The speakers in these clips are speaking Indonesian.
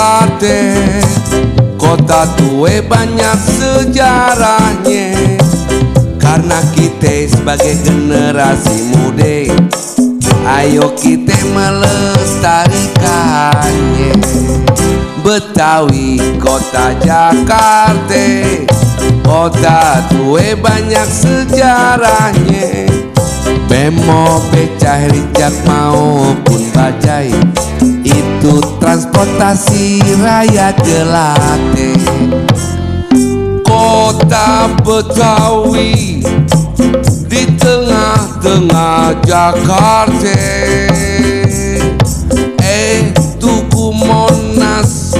Jakarta, kota tua banyak sejarahnya. Karena kita sebagai generasi muda, ayo kita melestarikannya. Betawi, kota Jakarta, kota tua banyak sejarahnya. Bemo, becak, ricak maupun bajai, itu transportasi rakyat jelate. Kota Betawi di tengah-tengah Jakarta, Tugu Monas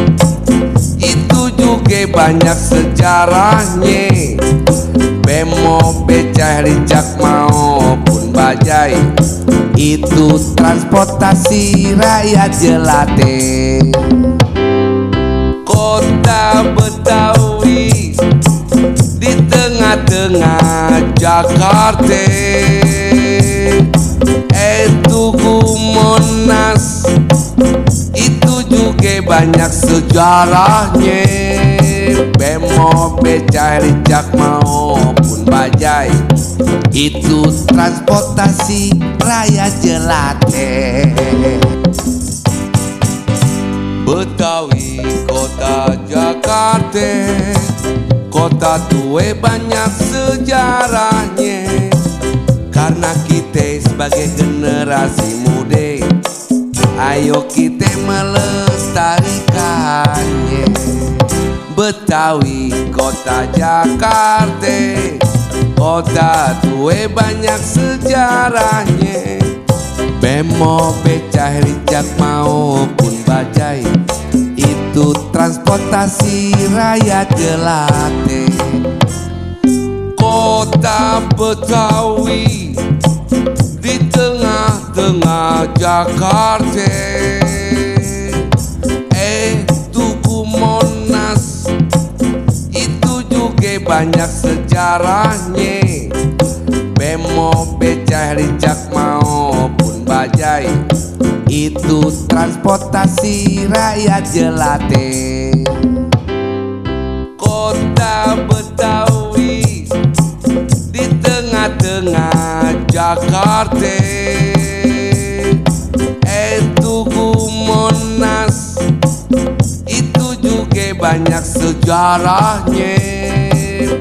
itu juga banyak sejarahnya. Bemo, becak, ricak maupun bajai, itu transportasi rakyat jelate. Kota Betawi di tengah-tengah Jakarta, Tugu Monas itu juga banyak sejarahnya. Bemo, becak, ricak maupun bajai, itu transportasi rakyat jelate. Betawi, kota Jakarta, kota tua banyak sejarahnya. Karena kita sebagai generasi muda, ayo kita melestarikannya. Betawi, kota Jakarta, kota tua banyak sejarahnya. Bemo, becak, ricak maupun bajai, itu transportasi rakyat jelate. Kota Betawi di tengah-tengah Jakarta, Tugu Monas itu juga banyak sejarahnya. Bemo, becak, ricak maupun bajai, itu transportasi rakyat jelate. Kota Betawi di tengah-tengah Jakarta, Tugu Monas itu juga banyak sejarahnya.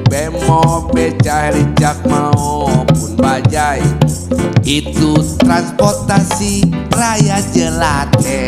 Bemo, becak, ricak maupun bajai, itu transportasi rakyat jelate.